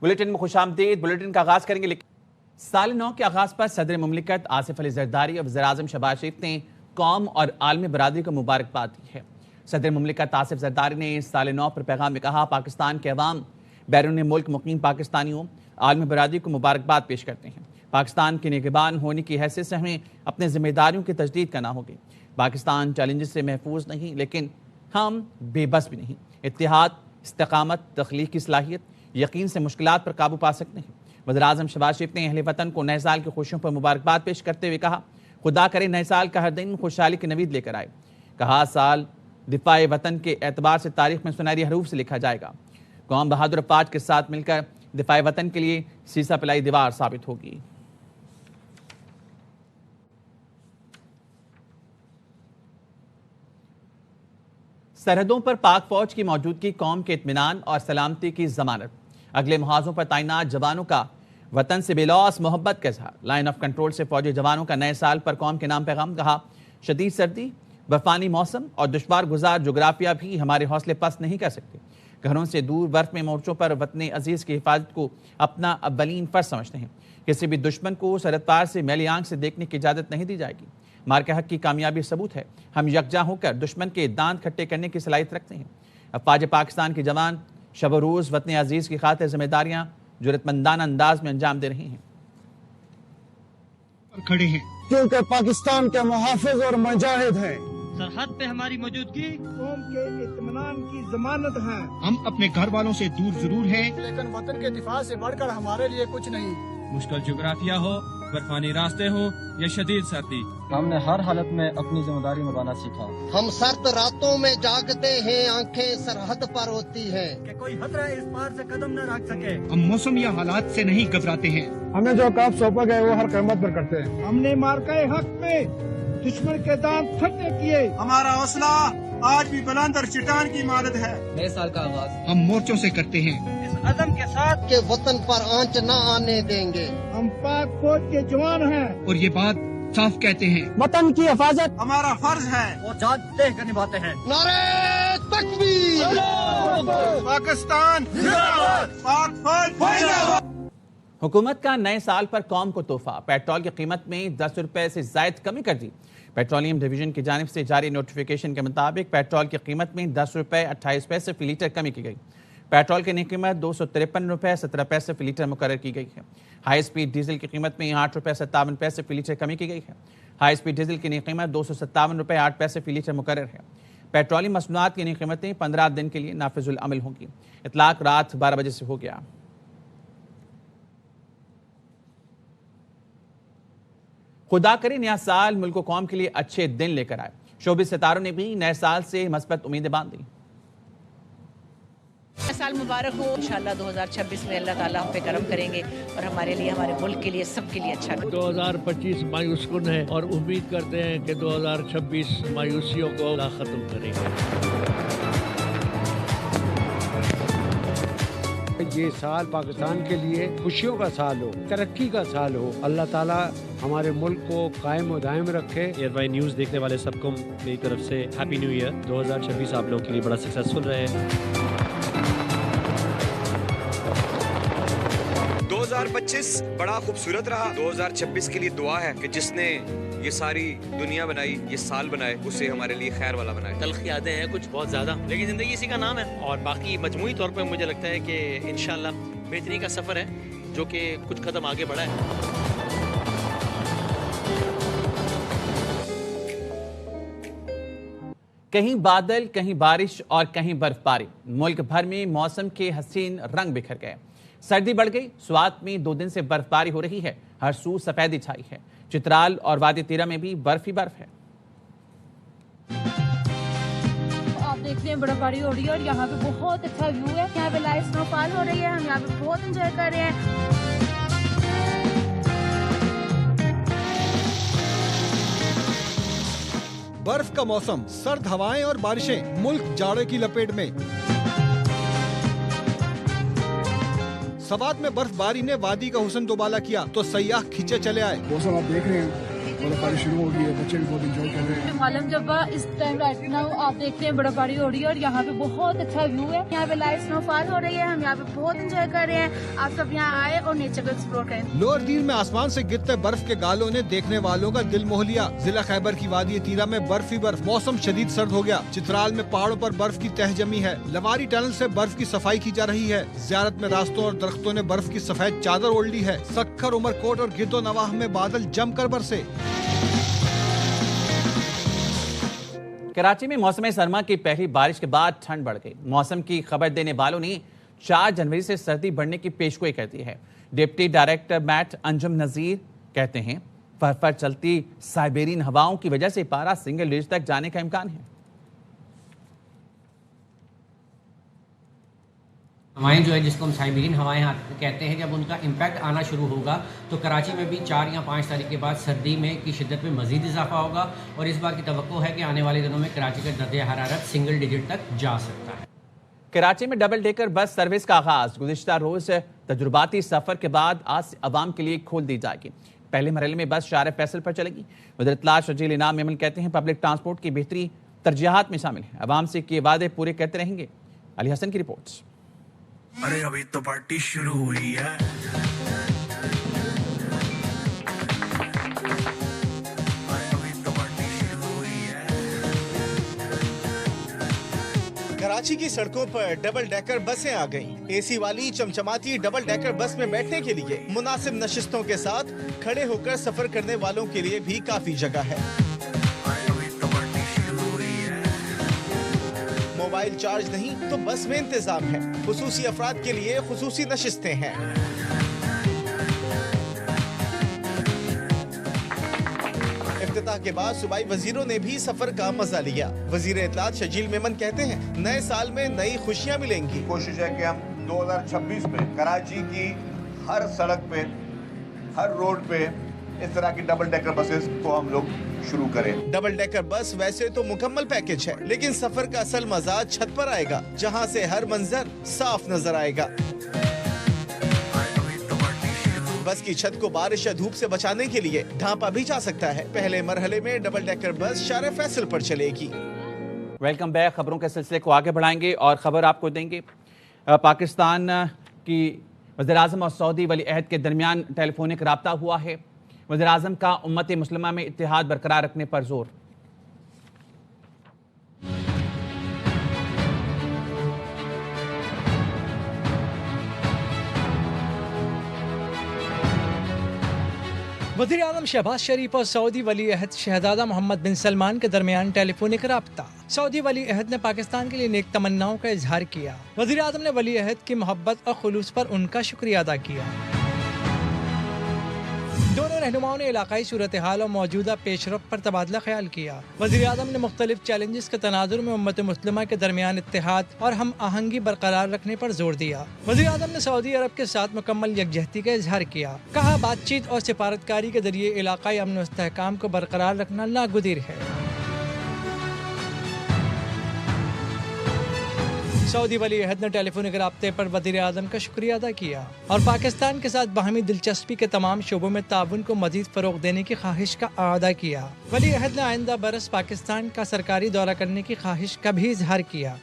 Bulletin में खुशामदीद। Bulletin का आगाज करेंगे। साल नौ के आगाज पर सदर मुमलिकत आसिफ अली जरदारी और वज़ीर-ए-आज़म शहबाज शरीफ ने कौम और आलमी बरादरी को मुबारकबाद दी है। सदर मुमलिकत आसिफ जरदारी ने साल नौ पर पैगाम में कहा, पाकिस्तान के अवाम बैरून मुल्क मुकीम पाकिस्तानियों आलमी बरादरी को मुबारकबाद पेश करते हैं। पाकिस्तान के निगहबान होने की हैसियत से हमें अपने जिम्मेदारियों की तजदीद करना होगी। पाकिस्तान चैलेंजेस से महफूज नहीं, लेकिन हम बेबस भी नहीं। इत्तेहाद, इस्तिकामत, तख्लीकी सलाहियत, यकीन से मुश्किलात पर काबू पा सकते हैं। वज़ीर-ए-आज़म शहबाज शरीफ ने अहले वतन को नए साल की खुशियों पर मुबारकबाद पेश करते हुए कहा, खुदा करे नए साल का हर दिन खुशहाली की नवीद लेकर आए। कहा, साल दिफाए वतन के एतबार से तारीख में सुनहरी हरूफ से लिखा जाएगा। कौम बहादुर अफवाज के साथ मिलकर दिफाए वतन के लिए सीसा पिलाई दीवार साबित होगी। सरहदों पर पाक फौज की मौजूदगी कौम के इत्मीनान और सलामती की जमानत। अगले मुहाजों पर तैनात जवानों का वतन से बेलौस मोहब्बत का इजहार। लाइन ऑफ कंट्रोल से फौजी जवानों का नए साल पर कौम के नाम पैगाम। कहा, शदीद सर्दी, बर्फानी मौसम और दुश्वार गुजार जोग्राफिया भी हमारे हौसले पस्त नहीं कर सकते। घरों से दूर बर्फ में मोर्चों पर वतन अजीज की हिफाजत को अपना अव्वलीन फर्ज समझते हैं। किसी भी दुश्मन को सरहद पार से मैली आंख से देखने की इजाजत नहीं दी जाएगी। मार्के हक की कामयाबी सबूत है, हम यकजा होकर दुश्मन के दांत खट्टे करने की सलाहियत रखते हैं। अफवाज पाकिस्तान के जवान शब रोज़ वतन अजीज की खातिर जिम्मेदारियां जुर्रतमंदाना अंदाज में अंजाम दे रहे हैं। खड़े हैं क्योंकि पाकिस्तान के मुहाफिज और मुजाहिद हैं। सरहद पे हमारी मौजूदगी कौम के इत्मीनान की जमानत है। हम अपने घर वालों से दूर जरूर हैं, लेकिन वतन के दिफा से बढ़कर हमारे लिए कुछ नहीं। मुश्किल जोग्राफिया हो, बर्फानी रास्ते हो या शदीद सर्दी, हमने हर हालत में अपनी जिम्मेदारी निभाना सीखा। हम सर्द रातों में जागते हैं, आंखें सरहद पर होती हैं कि कोई खतरा इस पार से कदम न रख सके। हम मौसम या हालात से नहीं घबराते हैं। हमें जो काम सौंपा गया वो हर कीमत पर करते हैं। हमने मार्के हक में दुश्मन के दांत खट्टे किए। हमारा हौसला आज भी बुलंद और चट्टान की इमारत है। नए साल का आगाज हम मोर्चों से करते हैं, इस अज़म के साथ के वतन पर आंच न आने देंगे। हम पाक फौज के जवान हैं और ये बात साफ कहते हैं, वतन की हिफाजत हमारा फर्ज है वो जान दे कर निभाते हैं। नारे तकबीर, पाकिस्तान जिंदाबाद, पाक फौज जिंदाबाद। हुकूमत का नए साल पर कौम को तोहफा। पेट्रोल की कीमत में 10 रुपए से जायद कमी कर दी। पेट्रोलियम डिवीजन की जानिब से जारी नोटिफिकेशन के मुताबिक पेट्रोल की कीमत में 10 रुपए 28 पैसे फी लीटर कमी की गई। पेट्रोल की नई कीमत 253 रुपए 17 पैसे फी लीटर मुकर्रर की गई है। हाई स्पीड डीजल की कीमत में 8 रुपए 57 पैसे फी लीटर कमी की गई है। हाई स्पीड डीजल की नई कीमत 257 रुपए 8 पैसे फी लीटर मुकर्रर है। पेट्रोलियम मसनूआत की नई कीमतें 15 दिन के लिए नाफिजुल अमल होंगी। इतलाक रात 12 बजे से हो गया। खुदा करे नया साल मुल्क कौम के लिए अच्छे दिन लेकर आए। शोबिस सितारों ने भी नए साल से मस्बत उम्मीदें बांध दी। साल मुबारक हो। इंशाल्लाह 2026 में अल्लाह ताला हम पे करम करेंगे और हमारे लिए, हमारे मुल्क के लिए, सबके लिए अच्छा करे। 2025 मायूस कुन है और उम्मीद करते हैं कि 2026 मायूसियों को खत्म करेंगे। ये साल पाकिस्तान के लिए खुशियों का साल हो, तरक्की का साल हो। अल्लाह ताला हमारे मुल्क को कायम और दायम रखे। एयरवाई न्यूज़ देखने वाले सबको मेरी तरफ से हैप्पी न्यू ईयर। 2026 आप लोगों के लिए बड़ा सक्सेसफुल रहे। 2025 बड़ा खूबसूरत रहा। 2026 के लिए दुआ है कि जिसने ये सारी दुनिया बनाई, ये साल बनाए, उसे हमारे लिए खैर वाला बनाए। तल्ख यादें हैं कुछ बहुत ज़्यादा, लेकिन ज़िंदगी इसी का नाम है। और बाकी मजमूई तौर पे मुझे लगता है कि इंशाल्लाह बेहतरी का सफ़र है, जो कि कुछ कदम आगे बढ़ा है। कहीं बादल, कहीं बारिश और कहीं बर्फबारी। मुल्क भर में मौसम के हसीन रंग बिखर गए। सर्दी बढ़ गई। स्वात में 2 दिन से बर्फबारी हो रही है। हर सू सफेदी छाई है। चित्राल और वादी तीरा में भी बर्फ ही बर्फ है। आप देखते हैं बर्फबारी हो रही है और यहाँ पे बहुत अच्छा व्यू है। यहाँ पे लाइव स्नोफॉल हो रही है। हम यहाँ पे बहुत एंजॉय कर रहे हैं। बर्फ का मौसम, सर्द हवाएं और बारिशें, मुल्क जाड़े की लपेट में। सवात में बर्फबारी ने वादी का हुस्न दोबाला किया तो सयाह खींचे चले आए। मौसम आप देख रहे हैं, बर्फबारी शुरू हो गई है, बच्चे भी बहुत इंजॉय कर रहे हैं। आलम जब्बा इस टाइम राइट नाउ आप देखते हैं बर्फबारी हो रही है और यहाँ पे बहुत अच्छा व्यू है। यहाँ पे लाइट स्नोफॉल हो रही है, हम यहाँ पे बहुत इंजॉय कर रहे हैं। आप सब यहाँ आए और नेचर को एक्सप्लोर करें। लोअर दीर में आसमान से गिरते बर्फ के गालों ने देखने वालों का दिल मोह लिया। जिला खैबर की वादी तीरा में बर्फ ही बर्फ, मौसम शदीद सर्द हो गया। चित्राल में पहाड़ों पर बर्फ की तह जमी है। लवारी टनल से बर्फ की सफाई की जा रही है। ज़ियारत में रास्तों और दरख्तों ने बर्फ की सफेद चादर ओढ़ ली है। सक्खर, उमरकोट और गिरदो नवाह में बादल जमकर बरसे। कराची में मौसम सरमा की पहली बारिश के बाद ठंड बढ़ गई। मौसम की खबर देने वालों ने 4 जनवरी से सर्दी बढ़ने की पेशगोई कर दी है। डिप्टी डायरेक्टर मैट अंजुम नजीर कहते हैं फरफर चलती साइबेरियन हवाओं की वजह से पारा सिंगल डिजिट तक जाने का इम्कान है। हवाएं जो है जिसको हम साइबेरियन हवाएं कहते हैं, जब उनका इम्पैक्ट आना शुरू होगा तो कराची में भी 4 या 5 तारीख के बाद सर्दी में की शिद्दत में मजीद इजाफा होगा और इस बात की तवक्को है कि आने वाले दिनों में कराची का दर्जे हरारत सिंगल डिजिट तक जा सकता है। कराची में डबल डेकर बस सर्विस का आगाज गुज़िश्ता रोज तजुर्बाती सफर के बाद आज से आवाम के लिए खोल दी जाएगी। पहले मरहले में बस शार फैसल पर चलेगी। वज़ीर इत्तलात शजील इनाम मेमन कहते हैं पब्लिक ट्रांसपोर्ट की बेहतरी तरजीहात में शामिल है। आवाम से किए वादे पूरे करते रहेंगे। अली हसन की रिपोर्ट। अरे अभी तो पार्टी शुरू हुई है। कराची की सड़कों पर डबल डेकर बसें आ गईं। एसी वाली चमचमाती डबल डेकर बस में बैठने के लिए मुनासिब नशिस्तों के साथ खड़े होकर सफर करने वालों के लिए भी काफी जगह है। मोबाइल चार्ज नहीं तो बस में इंतजाम है। खुसूसी अफराद के लिए खुसूसी नशिस्तें हैं। इफ्तिताह के बाद सूबाई वजीरों ने भी सफर का मजा लिया। वजीर इत्तलात शजील मेमन कहते हैं नए साल में नई खुशियां मिलेंगी। कोशिश है कि हम 2026 में कराची की हर सड़क पे, हर रोड पे इस तरह की डबल डेकर बसेस को हम लोग शुरू करें। डबल डेकर बस वैसे तो मुकम्मल पैकेज है, लेकिन सफर का असल मजा छत पर आएगा, जहां से हर मंजर साफ नजर आएगा। बस की छत को बारिश या धूप से बचाने के लिए ढांपा भी जा सकता है। पहले मरहले में डबल डेकर बस शार फैसल पर चलेगी। Welcome back. खबरों के सिलसिले को आगे बढ़ाएंगे और खबर आपको देंगे पाकिस्तान की वज़ीर-ए-आज़म और सऊदी वली अहद के दरमियान टेलीफोनिक रब्ता हुआ है। वज़ीर-ए-आज़म का उम्मत मुस्लिमा में इत्तेहाद बरकरार रखने पर जोर। वज़ीर आज़म शहबाज शरीफ और सऊदी वली अहद शहजादा मोहम्मद बिन सलमान के दरमियान टेलीफोनिक रब्ता। सऊदी वली अहद ने पाकिस्तान के लिए नेक तमन्नाओं का इजहार किया। वज़ीर आज़म ने वली अहद की मोहब्बत और खुलूस पर उनका शुक्रिया अदा किया। दोनों रहनुमाओं ने इलाकाई सूरत हाल और मौजूदा पेशरफ्त पर तबादला ख्याल किया। वज़ीर आज़म ने मुख्तलिफ चैलेंजेस के तनाजुर में उम्मत मुस्लिमा के दरमियान इत्तेहाद और हम आहंगी बरकरार रखने पर जोर दिया। वज़ीर आज़म ने सऊदी अरब के साथ मुकम्मल यकजहती का इजहार किया। कहा बातचीत और सिफारतकारी के जरिए इलाकाई अमन व इस्तेहकाम को बरकरार रखना नागुज़ीर है। सऊदी वली अहद ने टेलीफोनिक राब्ते पर वज़ीर आज़म का शुक्रिया अदा किया और पाकिस्तान के साथ बाहमी दिलचस्पी के तमाम शोबों में ताउन को मज़ीद फ़रोग़ देने की ख्वाहिश का आदा किया। वली अहद ने आइंदा बरस पाकिस्तान का सरकारी दौरा करने की ख्वाहिश का भी इजहार किया।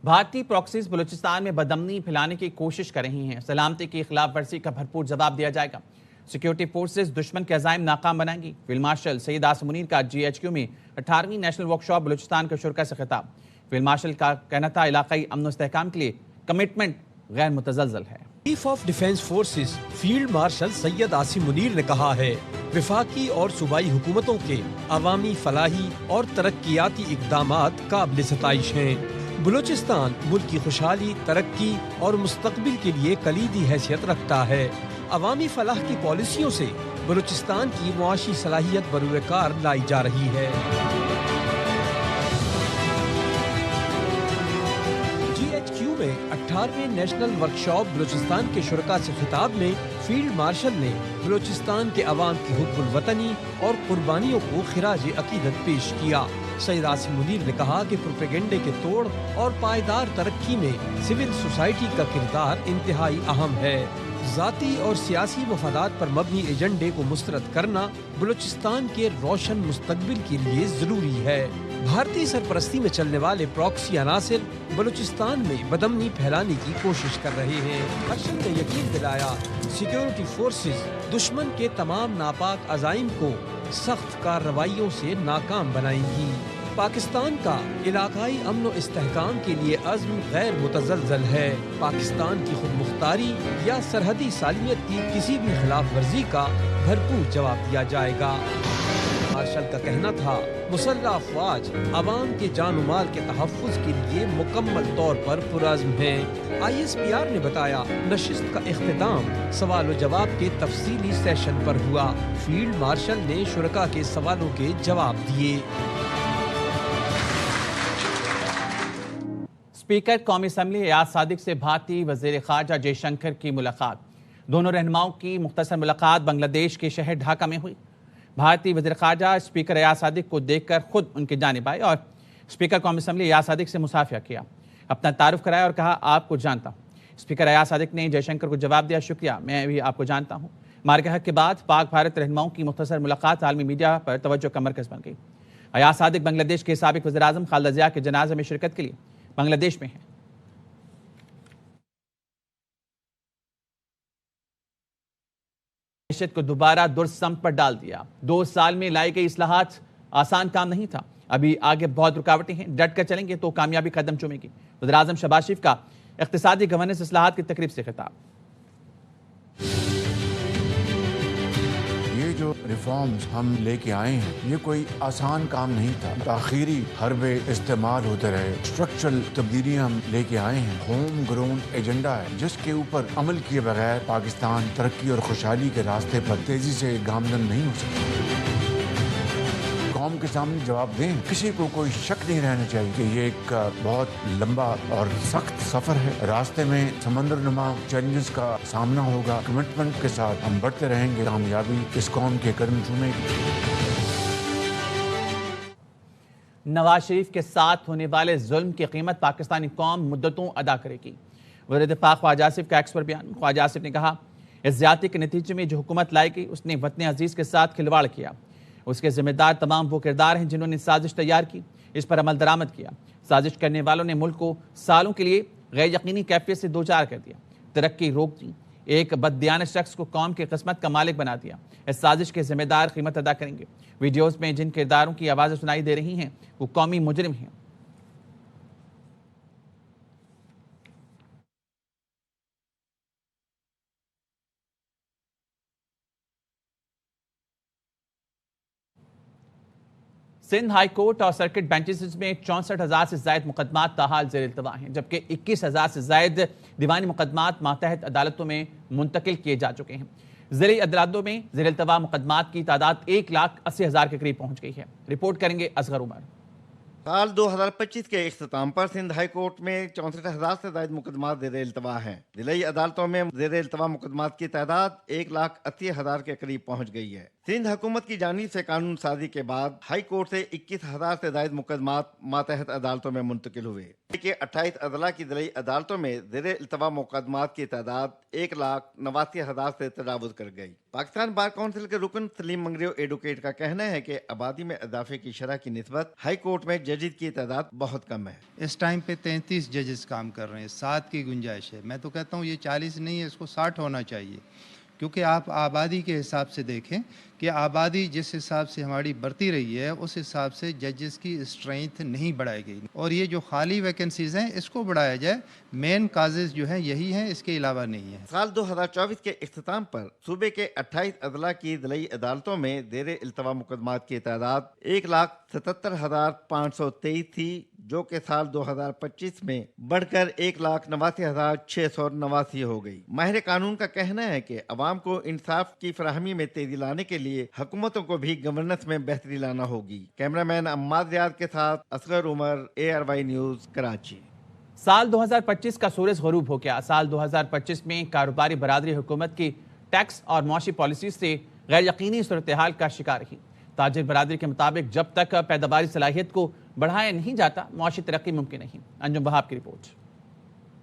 भारतीय प्रॉक्सीज बलूचिस्तान में बदअमनी फैलाने की कोशिश कर रही हैं। सलामती की खिलाफ वर्जी का भरपूर जवाब दिया जाएगा। सिक्योरिटी फोर्सेज दुश्मन के अज़ाइम नाकाम बनाएंगी। फील्ड मार्शल सैयद आसिम मुनीर का GHQ में 18वीं नेशनल वर्कशॉप बलूचिस्तान के शुरका से खिताब। फील्ड मार्शल का कहना था इलाकाई अमन व इस्तेहकाम के लिए कमिटमेंट गैर मुतज़लज़ल है। Chief of defence forces field marshal Syed Asim Munir ने कहा है वफाकी और सूबाई हुकूमतों के अवामी फलाही और तरक्याती इक़दामात काबिल सताइश हैं। बलूचिस्तान मुल्क की खुशहाली, तरक्की और मुस्तक़बिल के लिए कलीदी हैसियत रखता है। अवामी फलाह की पॉलिसियों से बलूचिस्तान की मुआशी सलाहियत बरूए कार लाई जा रही है। GHQ में 18वें नेशनल वर्कशॉप बलूचिस्तान के शुरका से खिताब में फील्ड मार्शल ने बलूचिस्तान के अवाम की हुब्बुल वतनी और कुर्बानियों को खिराज अकीदत पेश किया। सैयद आसिम मुनीर ने कहा कि प्रोपेगेंडे के तोड़ और पायदार तरक्की में सिविल सोसाइटी का किरदार इंतहाई अहम है। ذاتی اور سیاسی مفادات پر مبنی ایجنڈے کو مسترد کرنا بلوچستان کے روشن مستقبل کے لیے ضروری ہے۔ بھارتی سرپرستی میں چلنے والے پراکسی عناصر بلوچستان میں بدامنی پھیلانے کی کوشش کر رہے ہیں۔ ہرشل نے یقین دلایا سیکیورٹی فورسز دشمن کے تمام ناپاک عزائم کو سخت کارروائیوں سے ناکام بنائیں گی۔ پاکستان کا علاقائی امن و استحکام کے لیے عزم غیر متزلزل ہے۔ پاکستان کی خود مختاری یا سرحدی سالمیت کی کسی بھی خلاف ورزی کا بھرپور جواب دیا جائے گا۔ مارشل کا کہنا تھا مسلح افواج عوام کے جان و مال کے تحفظ کے لیے مکمل طور پر پرعزم ہیں۔ ISPR نے بتایا نشست کا اختتام سوال و جواب کے تفصیلی سیشن پر ہوا۔ فیلڈ مارشل نے شرکاء کے سوالوں کے جواب دیے۔ اسپیکر قومی اسمبلی ایاز صادق سے بھارتی وزیر خارجہ جے شنکر کی ملاقات۔ دونوں رہنماؤں کی مختصر ملاقات بنگلہ دیش کے شہر ڈھاکہ میں ہوئی۔ بھارتی وزیر خارجہ اسپیکر ایاز صادق کو دیکھ کر خود ان کی جانب آئے اور اسپیکر قومی اسمبلی ایاز صادق سے مصافحہ کیا، اپنا تعارف کرایا اور کہا آپ کو جانتا ہوں۔ اسپیکر ایاز صادق نے جے شنکر کو جواب دیا شکریہ، میں بھی آپ کو جانتا ہوں۔ مارکہ حق کے بعد پاک بھارت رہنماؤں کی مختصر ملاقات عالمی میڈیا پر توجہ کا مرکز بن گئی۔ ایاز صادق بنگلہ دیش کے سابق وزیر اعظم خالدہ ضیاء کے جنازے میں شرکت کے لیے بنگلہ دیش میں ہیں۔ معیشت کو دوبارہ درست سمت پر ڈال دیا۔ 2 سال میں لائی گئی اصلاحات آسان کام نہیں تھا، ابھی آگے بہت رکاوٹیں ہیں، ڈٹ کر چلیں گے تو کامیابی قدم چومے گی۔ وزیر اعظم شہباز شریف کا اقتصادی گورننس اصلاحات کی تقریب سے خطاب۔ یہ جو ریفارمز ہم لے کے آئے ہیں یہ کوئی آسان کام نہیں تھا، تاخیری حربے استعمال ہوتے رہے، اسٹرکچرل تبدیلیاں ہم لے کے آئے ہیں، ہوم گرون ایجنڈا ہے جس کے اوپر عمل کیے بغیر پاکستان ترقی اور خوشحالی کے راستے پر تیزی سے گامزن نہیں ہو سکتا۔ قوم کے سامنے جواب دیں، کسی کو کوئی شک نہیں رہنا چاہیے کہ یہ ایک بہت لمبا اور سخت سفر ہے، راستے میں سمندر نما چیلنجز کا سامنا ہوگا، کمٹمنٹ کے ساتھ ہم بڑھتے رہیں گے، کامیابی اس قوم کے قدم چومے گی۔ نواز شریف کے ساتھ ہونے والے ظلم کی قیمت پاکستانی قوم مدتوں ادا کرے گی۔ وزیر دفاع خواجہ آصف کا ایکس پر بیان۔ خواجہ آصف نے کہا اس زیادتی کے نتیجے میں جو حکومت لائی گئی اس نے وطن عزیز کے ساتھ کھلواڑ کیا، اس کے ذمہ دار تمام وہ کردار ہیں جنہوں نے سازش تیار کی، اس پر عمل درآمد کیا۔ سازش کرنے والوں نے ملک کو سالوں کے لیے غیر یقینی کیفیت سے دوچار کر دیا، ترقی روک دی، ایک بددیانت شخص کو قوم کی قسمت کا مالک بنا دیا۔ اس سازش کے ذمہ دار قیمت ادا کریں گے۔ ویڈیوز میں جن کرداروں کی آوازیں سنائی دے رہی ہیں وہ قومی مجرم ہیں۔ سندھ ہائی کورٹ اور سرکٹ بینچز میں 64,000 سے زائد مقدمات تاحال زیر التواء ہیں، جبکہ 21,000 سے زائد دیوانی مقدمات ماتحت عدالتوں میں منتقل کیے جا چکے ہیں۔ ضلعی عدالتوں میں زیر التواء مقدمات کی تعداد 1,80,000 کے قریب پہنچ گئی ہے۔ رپورٹ کریں گے اصغر عمر۔ سال 2025 کے اختتام پر سندھ ہائی کورٹ میں 64,000 سے زائد مقدمات زیر التواء ہیں۔ ضلعی عدالتوں میں زیر التواء مقدمات کی تعداد 1,80,000 کے قریب پہنچ گئی ہے۔ سندھ حکومت کی جانب سے قانون سازی کے بعد ہائی کورٹ سے 21,000 سے زائد مقدمات ماتحت عدالتوں میں منتقل ہوئے، کہ 28 اضلاع کی ضلعی عدالتوں میں زیر التواء مقدمات کی تعداد 1,89,000 سے تجاوز کر گئی۔ پاکستان بار کونسل کے رکن سلیم منگریو ایڈوکیٹ کا کہنا ہے کہ آبادی میں اضافے کی شرح کی نسبت ہائی کورٹ میں ججز کی تعداد بہت کم ہے۔ اس ٹائم پہ 33 ججز کام کر رہے ہیں، 7 کی گنجائش ہے۔ میں تو کہتا ہوں یہ 40 نہیں ہے، اس کو 60 ہونا چاہیے، کیونکہ آپ آبادی کے حساب سے دیکھیں کہ آبادی جس حساب سے ہماری بڑھتی رہی ہے اس حساب سے ججز کی اسٹرینتھ نہیں بڑھائی گئی، اور یہ جو خالی ویکنسیز ہیں اس کو بڑھایا جائے۔ مین کازز جو ہیں یہی ہیں، اس کے علاوہ نہیں ہے۔ سال 2024 کے اختتام پر صوبے کے 28 اضلاع کی ضلعی عدالتوں میں زیر التواء مقدمات کی تعداد 1,77,523 تھی، جو کہ سال 2025 میں بڑھ کر 1,89,689 ہو گئی۔ ماہر قانون کا کہنا ہے کہ عوام کو انصاف کی فراہمی میں تیزی لانے کے لیے حکومتوں کو بھی گورننس میں بہتری لانا ہوگی۔ کیمرہ مین عماد ریاض کے ساتھ اصغر عمر، ARY نیوز، کراچی۔ سال 2025 کا سورج غروب ہو گیا۔ سال 2025 میں کاروباری برادری حکومت کی ٹیکس اور معاشی پالیسی سے غیر یقینی صورتحال کا شکار رہی۔ تاجر برادری کے مطابق جب تک پیداواری صلاحیت کو بڑھایا نہیں جاتا معاشی ترقی ممکن نہیں۔ انجم وہاب کی رپورٹ۔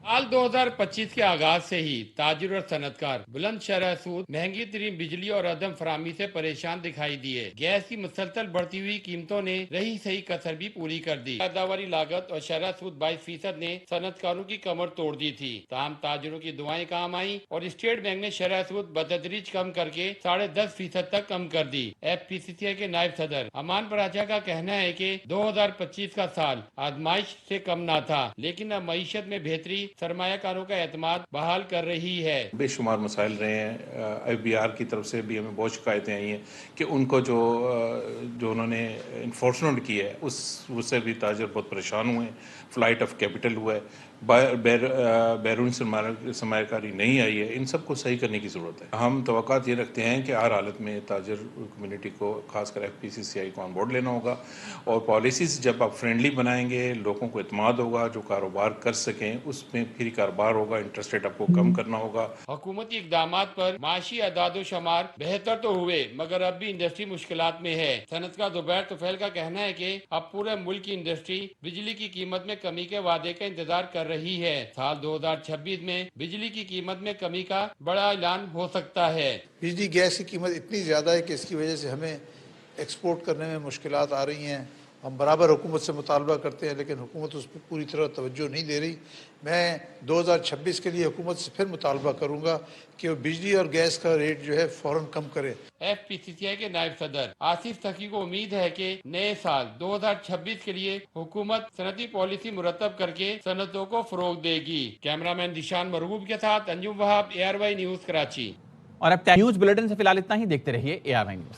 साल 2025 के आगाज से ही ताजिर और सनतकार बुलंद शरह सूद, महंगी तरीन बिजली और अदम फराहमी से परेशान दिखाई दिए। गैस की मुसलसल बढ़ती हुई कीमतों ने रही सही कसर भी पूरी कर दी। पैदावारी लागत और शरह सूद 22% ने सनतकारों की कमर तोड़ दी थी। ताहम ताजिरों की दुआएं काम आई और स्टेट बैंक ने शरह सूद बतदरीज कम करके 10.5% तक कम कर दी। FPCCI के नायब सदर अमान पराचा का कहना है कि 2025 का साल आजमाइश से कम ना था, लेकिन अब मईशत में बेहतरी सरमायाकारों का एतमाद बहाल कर रही है। बेशुमार मसाइल रहे हैं। FBR की तरफ से भी हमें बहुत शिकायतें आई हैं कि उनको जो उन्होंने इन्फोर्समेंट की है उससे भी ताजर बहुत परेशान हुए हैं। फ्लाइट ऑफ कैपिटल हुआ है, बैरून सरमायाकारी नहीं आई है। इन सब को सही करने की ज़रूरत है। हम तवक्कात ये रखते हैं कि हर हालत में ताजर कम्युनिटी को खासकर FPCCI को ऑन बोर्ड लेना होगा और पॉलिसीज़ जब आप फ्रेंडली बनाएंगे, लोगों को एतमाद होगा, जो कारोबार कर सकें उसमें फिर कारोबार होगा। इंटरेस्ट रेट आपको कम करना होगा। हुकूमती इक़दामात पर माशी अदाद शुमार बेहतर तो हुए मगर अब भी इंडस्ट्री मुश्किलात में है। सनतकार जुबैर तुफैल का कहना है कि अब पूरे मुल्क की इंडस्ट्री बिजली की कीमत में कमी के वादे का इंतजार कर रही है। साल 2026 में बिजली की कीमत में कमी का बड़ा ऐलान हो सकता है। बिजली गैस की कीमत इतनी ज़्यादा है कि इसकी वजह से हमें एक्सपोर्ट करने में मुश्किलात आ रही हैं। हम बराबर हुकूमत से मुतालबा करते हैं लेकिन हुकूमत उस पर पूरी तरह तवज्जो नहीं दे रही। मैं 2026 के लिए हुकूमत से फिर मुतालबा करूँगा कि वो बिजली और गैस का रेट जो है फ़ौरन कम करे। FPCCI के नायब सदर आसिफ तकी को उम्मीद है कि नए साल 2026 के लिए हुकूमत सनती पॉलिसी मुरतब करके सनतों को फरोग देगी। कैमरामैन दिशान मरगूब के साथ अंजुम वहाब, ARY न्यूज़ कराची। और अब न्यूज बुलेटिन से फिलहाल इतना ही। देखते रहिए ARY न्यूज़।